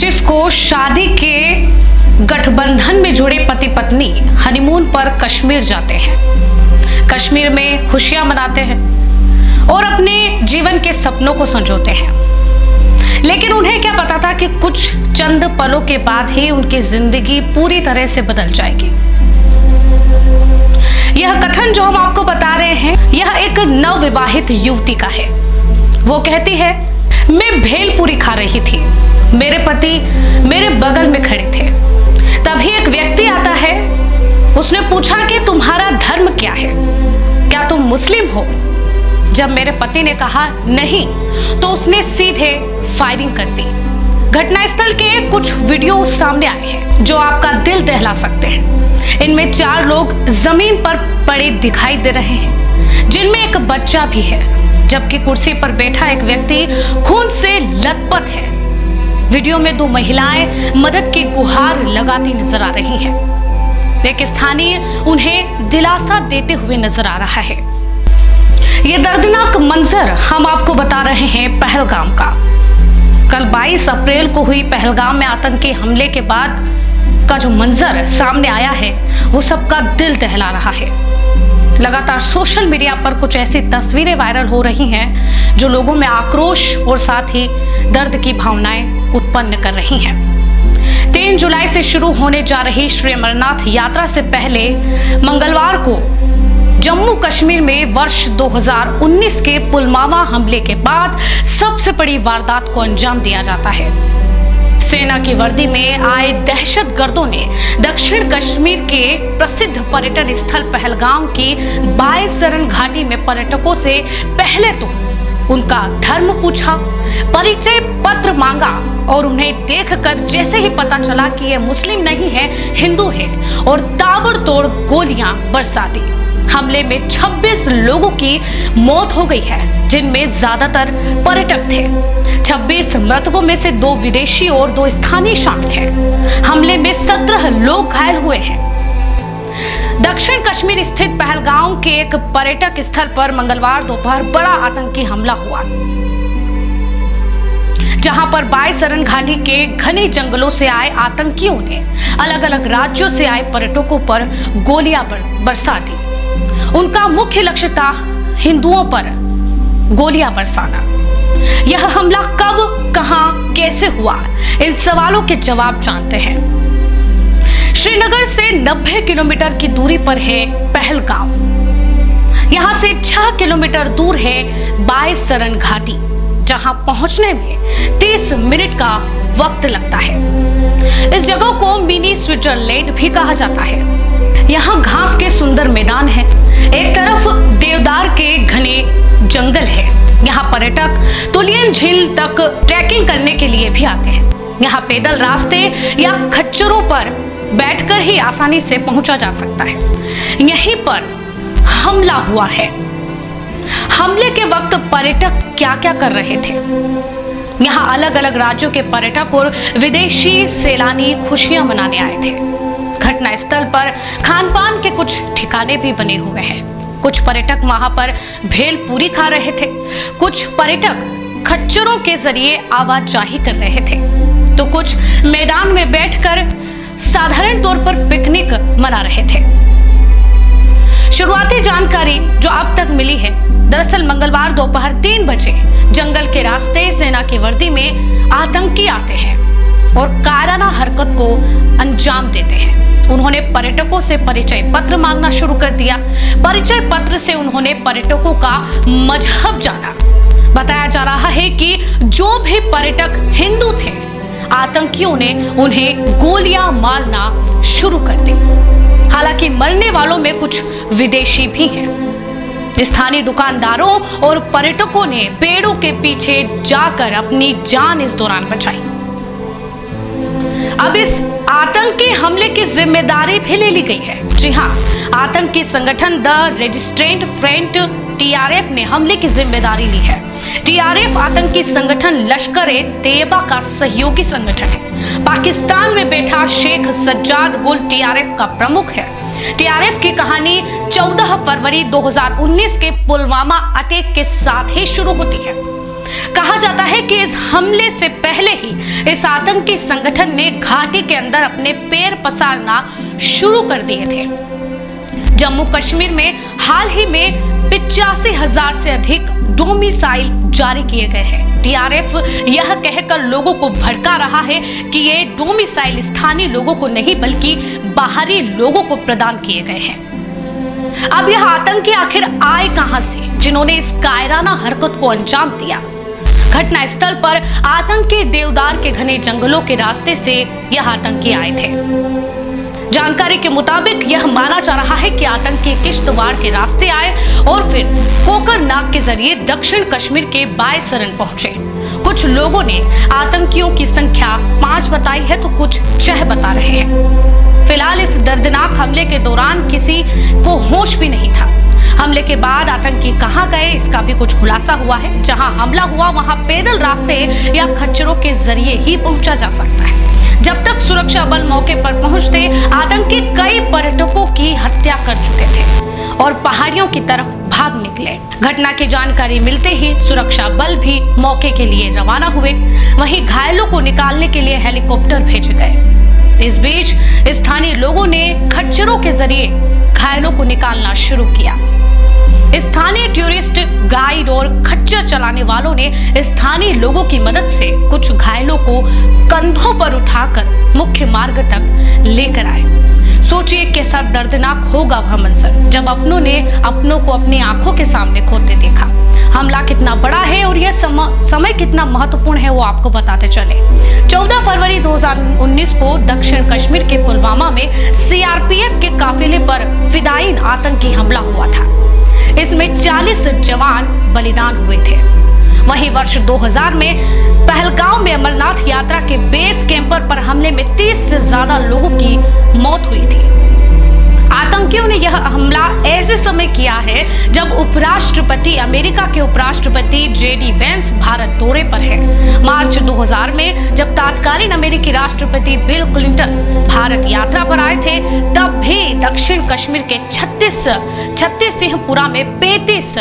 25 को शादी के गठबंधन में जुड़े पति पत्नी हनीमून पर कश्मीर जाते हैं। कश्मीर में खुशियां मनाते हैं और अपने जीवन के सपनों को संजोते हैं। लेकिन उन्हें क्या पता था कि कुछ चंद पलों के बाद ही उनकी जिंदगी पूरी तरह से बदल जाएगी। यह कथन जो हम आपको बता रहे हैं, यह एक नवविवाहित युवती का है। वो कहती है, मैं भेलपूरी खा रही थी, मेरे पति मेरे बगल में खड़े थे, तभी एक व्यक्ति आता है। उसने पूछा कि तुम्हारा धर्म क्या है, क्या तुम मुस्लिम हो? जब मेरे पति ने कहा नहीं, तो उसने सीधे फायरिंग कर दी। घटनास्थल के कुछ वीडियो सामने आए हैं जो आपका दिल दहला सकते हैं। इनमें 4 लोग जमीन पर पड़े दिखाई दे रहे हैं, जिनमें एक बच्चा भी है, जबकि कुर्सी पर बैठा एक व्यक्ति खून से लथपथ है। वीडियो में 2 महिलाएं मदद की गुहार लगाती नजर आ रही हैं। एक स्थानीय उन्हें दिलासा देते हुए नजर आ रहा है। ये दर्दनाक मंजर हम आपको बता रहे हैं पहलगाम का। कल 22 अप्रैल को हुई पहलगाम में आतंकी हमले के बाद का जो मंजर सामने आया है, वो सबका दिल दहला रहा है। लगातार सोशल मीडिया पर कुछ ऐसी तस्वीरें वायरल हो रही हैं जो लोगों में आक्रोश और साथ ही दर्द की भावनाएं उत्पन्न कर रही हैं। 3 जुलाई से शुरू होने जा रही श्री अमरनाथ यात्रा से पहले मंगलवार को जम्मू कश्मीर में वर्ष 2019 के पुलवामा हमले के बाद सबसे बड़ी वारदात को अंजाम दिया जाता है। सेना की वर्दी में आए दहशतगर्दों ने दक्षिण कश्मीर के प्रसिद्ध पर्यटन स्थल पहलगाम की बायसरन घाटी में पर्यटकों से पहले तो उनका धर्म पूछा, परिचय पत्र मांगा और उन्हें देखकर जैसे ही पता चला कि ये मुस्लिम नहीं है, हिंदू है, और ताबड़तोड़ गोलियां बरसा दी। हमले में 26 लोगों की मौत हो गई है, जिनमें ज्यादातर पर्यटक थे। 26 मृतकों में से 2 विदेशी और 2 स्थानीय शामिल हैं। हमले में 17 लोग घायल हुए हैं। दक्षिण कश्मीर स्थित पहलगाम के एक पर्यटक स्थल पर मंगलवार दोपहर बड़ा आतंकी हमला हुआ, जहां पर बायसरन घाटी के घने जंगलों से आए आतंकियों ने अलग अलग राज्यों से आए पर्यटकों पर गोलियां बरसा दी। उनका मुख्य लक्ष्य था हिंदुओं पर गोलियां बरसाना। यह हमला कब, कहां, कैसे हुआ, इन सवालों के जवाब जानते हैं। श्रीनगर से 90 किलोमीटर की दूरी पर है पहलगाम। यहां से 6 किलोमीटर दूर है बायसरन घाटी, जहां पहुंचने में 30 मिनट का वक्त लगता है। इस जगह को मिनी स्विट्जरलैंड भी कहा जाता है। यहाँ घास के सुंदर मैदान है, एक तरफ देवदार के घने जंगल है। यहाँ पर्यटक तुलियन झील तक ट्रैकिंग करने के लिए भी आते हैं। यहाँ पैदल रास्ते या खच्चरों पर बैठकर ही आसानी से पहुंचा जा सकता है। यहीं पर हमला हुआ है। हमले के वक्त पर्यटक क्या क्या कर रहे थे? यहाँ अलग अलग राज्यों के पर्यटक और विदेशी सैलानी खुशियां मनाने आए थे। घटना स्थल पर खान-पान के कुछ ठिकाने भी बने हुए हैं। कुछ पर्यटक वहां पर भेलपूरी खा रहे थे, कुछ पर्यटक खच्चरों के जरिए आवाजाही कर रहे थे, तो कुछ मैदान में बैठकर साधारण तौर पर पिकनिक मना रहे थे। शुरुआती जानकारी जो अब तक मिली है, दरअसल मंगलवार दोपहर 3 बजे जंगल के रास्ते सेना की वर्दी में आतंकी आते हैं और कायराना हरकत को अंजाम देते हैं। उन्होंने पर्यटकों से परिचय पत्र मांगना शुरू कर दिया। परिचय पत्र से उन्होंने पर्यटकों का मजहब जाना। बताया जा रहा है कि जो भी पर्यटक हिंदू थे, आतंकियों ने उन्हें गोलियां मारना शुरू कर दी। हालांकि मरने वालों में कुछ विदेशी भी हैं। स्थानीय दुकानदारों और पर्यटकों ने पेड़ों के पीछे जाकर अपनी जान इस दौरान बचाई। अब इस आतंकी हमले की जिम्मेदारी भी ले ली गई है। जी हां, आतंकी संगठन द रेजिस्टेंट फ्रंट TRF ने हमले की जिम्मेदारी ली है। TRF आतंकी संगठन लश्कर-ए-तैयबा का सहयोगी संगठन है। पाकिस्तान में बैठा शेख सज्जाद गुल TRF का प्रमुख है। TRF की कहानी 14 फरवरी 2019 के पुलवामा अटैक के साथ ही शुरू होती है। कहा जाता है कि इस हमले से पहले ही इस आतंकी संगठन ने घाटी के अंदर अपने पैर पसारना शुरू कर दिए थे। जम्मू कश्मीर में हाल ही में 85,000 से अधिक डोमिसाइल जारी किए गए हैं। टीआरएफ यह कहकर लोगों को भड़का रहा है कि ये डोमिसाइल स्थानीय लोगों को नहीं बल्कि बाहरी लोगों को प्रदान किए गए हैं। अब यह आतंकी आखिर आए कहां से, जिन्होंने इस कायराना हरकत को अंजाम दिया? घटना स्थल पर आतंकी देवदार के घने जंगलों के रास्ते से यह आतंकी आए थे। जानकारी के मुताबिक यह माना जा रहा है कि आतंकी किश्तवाड़ के रास्ते आए और फिर कोकरनाग के जरिए दक्षिण कश्मीर के बायसरन पहुंचे। कुछ लोगों ने आतंकियों की संख्या 5 बताई है तो कुछ 6 बता रहे हैं। फिलहाल इस दर्दनाक हमले के दौरान किसी को होश भी नहीं था। हमले के बाद आतंकी कहां गए, इसका भी कुछ खुलासा हुआ है। जहां हमला हुआ वहां पैदल रास्ते या खच्चरों के जरिए ही पहुंचा जा सकता है। जब तक सुरक्षा बल मौके पर पहुंचते, आतंकी कई पर्यटकों की हत्या कर चुके थे और पहाड़ियों की तरफ भाग निकले। घटना की जानकारी मिलते ही सुरक्षा बल भी मौके के लिए रवाना हुए। वहीं घायलों को निकालने के लिए हेलीकॉप्टर भेजे गए। इस बीच स्थानीय लोगों ने खच्चरों के जरिए घायलों को निकालना शुरू किया। स्थानीय टूरिस्ट गाइड और खच्चर चलाने वालों ने स्थानीय लोगों की मदद से कुछ घायलों को कंधों पर उठाकर मुख्य मार्ग तक लेकर आए। सोचिए कैसा दर्दनाक होगा वह मंजर जब अपनों ने अपनों को अपनी आंखों के सामने खोते देखा। हमला कितना बड़ा है और यह समय कितना महत्वपूर्ण है वो आपको बताते चले। 14 फरवरी 2019 को दक्षिण कश्मीर के पुलवामा में सीआरपीएफ के काफिले पर फिदायीन आतंकी हमला हुआ था। इसमें 40 जवान बलिदान हुए थे। वहीं वर्ष 2000 में पहलगाम में अमरनाथ यात्रा के बेस कैंपर पर हमले में 30 से ज्यादा लोगों की मौत हुई थी। आतंकियों ने यह हमला ऐसे समय किया है जब उपराष्ट्रपति अमेरिका के उपराष्ट्रपति जेडी वेंस भारत दौरे पर है। मार्च 2000 में जब तत्कालीन अमेरिकी राष्ट्रपति बिल क्लिंटन भारत यात्रा पर आए थे, तब भी दक्षिण कश्मीर के 36 सिंहपुरा में 35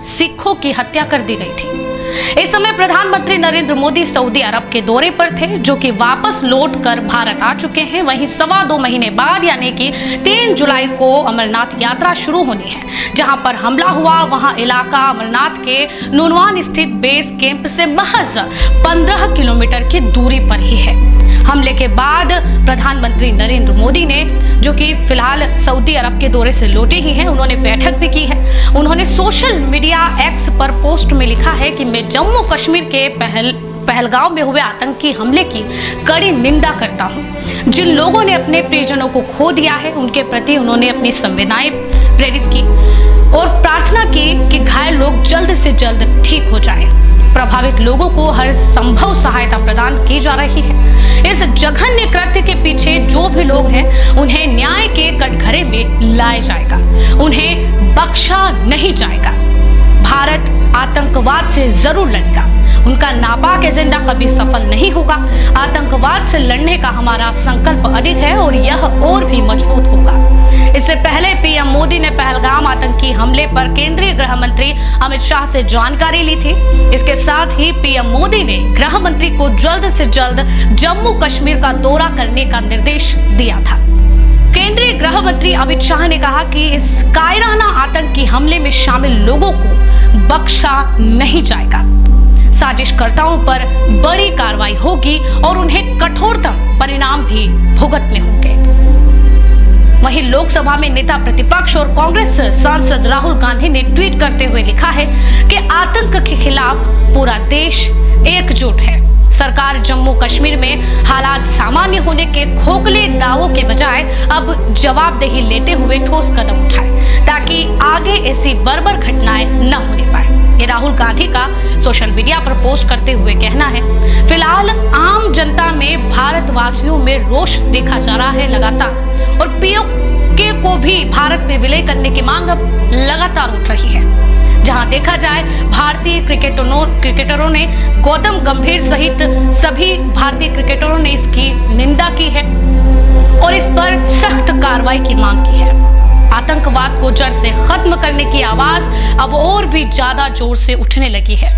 सिखों की हत्या कर दी गई थी। इस समय प्रधानमंत्री नरेंद्र मोदी सऊदी अरब के दौरे पर थे, जो कि वापस लौटकर भारत आ चुके हैं। वहीं 2.25 महीने बाद यानी कि 3 जुलाई को अमरनाथ यात्रा शुरू होनी है। जहां पर हमला हुआ वहां इलाका अमरनाथ के नुनवान स्थित बेस कैंप से महज 15 किलोमीटर की दूरी पर ही है। हमले के बाद प्रधानमंत्री नरेंद्र मोदी ने, जो कि फिलहाल सऊदी अरब के दौरे से लौटे ही हैं, उन्होंने बैठक भी की है। उन्होंने सोशल मीडिया एक्स पर पोस्ट में लिखा है कि मैं जम्मू कश्मीर के पहलगाम में हुए आतंकी हमले की कड़ी निंदा करता हूं। जिन लोगों ने अपने प्रियजनों को खो दिया है, उनके प्रति उन्होंने अपनी संवेदनाएं प्रेरित की और प्रार्थना की कि घायल लोग जल्द से जल्द ठीक हो जाएं। प्रभावित लोगों को हर संभव सहायता प्रदान की जा रही है। इस जघन्य कृत्य के पीछे जो भी लोग हैं, उन्हें न्याय के कटघरे में लाया जाएगा, उन्हें बख्शा नहीं जाएगा। भारत आतंकवाद से जरूर लड़ेगा। उनका नापाक एजेंडा कभी सफल नहीं होगा। आतंकवाद से लड़ने का हमारा संकल्प अडिग है और यह और भी मजबूत होगा। इससे पहले पीएम मोदी ने पहलगाम आतंकी हमले पर केंद्रीय गृह मंत्री अमित शाह से जानकारी ली थी। इसके साथ ही पीएम मोदी ने गृह मंत्री को जल्द से जल्द जम्मू कश्मीर का दौरा करने का निर्देश दिया था। केंद्रीय गृह मंत्री अमित शाह ने कहा कि इस कायराना आतंकी हमले में शामिल लोगों को बख्शा नहीं जाएगा। साजिशकर्ताओं पर बड़ी कार्रवाई होगी और उन्हें कठोरतम परिणाम भी भुगतने होंगे। वहीं लोकसभा में नेता प्रतिपक्ष और कांग्रेस सांसद राहुल गांधी ने ट्वीट करते हुए लिखा है कि आतंक के खिलाफ पूरा देश एकजुट है। सरकार जम्मू कश्मीर में हालात सामान्य होने के खोखले दावों के बजाय अब जवाबदेही लेते हुए ठोस कदम उठाए ताकि आगे ऐसी बर्बर घटनाएं न होने पाए। ये राहुल गांधी का सोशल मीडिया पर पोस्ट करते हुए कहना है। फिलहाल आम जनता में भारतवासियों में रोष देखा जा रहा है लगातार और पीओके को भी भारत में विलय करने की मांग अब लगातार उठ रही है। जहां देखा जाए भारतीय क्रिकेटरों ने गौतम गंभीर सहित सभी भारतीय क्रिकेटरों ने इसकी निंदा की है और इस पर सख्त कार्रवाई की मांग की है। आतंकवाद को जड़ से खत्म करने की आवाज अब और भी ज्यादा जोर से उठने लगी है।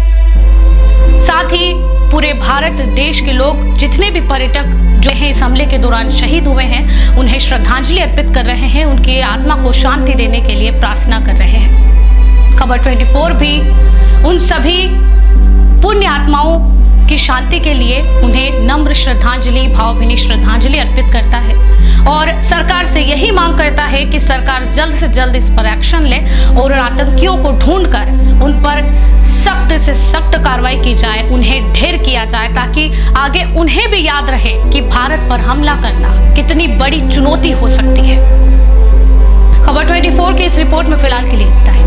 साथ ही पूरे भारत देश के लोग, जितने भी पर्यटक जो हैं इस हमले के दौरान शहीद हुए हैं, उन्हें श्रद्धांजलि अर्पित कर रहे हैं, उनकी आत्मा को शांति देने के लिए प्रार्थना कर रहे हैं। खबर 24 भी उन सभी पुण्य आत्माओं की शांति के लिए उन्हें नम्र श्रद्धांजलि, भावभीनी श्रद्धांजलि अर्पित करता है और सरकार से यही मांग करता है कि सरकार जल्द से जल्द इस पर एक्शन ले और आतंकियों को ढूंढकर उन पर सख्त से सख्त कार्रवाई की जाए, उन्हें ढेर किया जाए, ताकि आगे उन्हें भी याद रहे कि भारत पर हमला करना कितनी बड़ी चुनौती हो सकती है। खबर 24 की इस रिपोर्ट में फिलहाल के लिए इतना ही।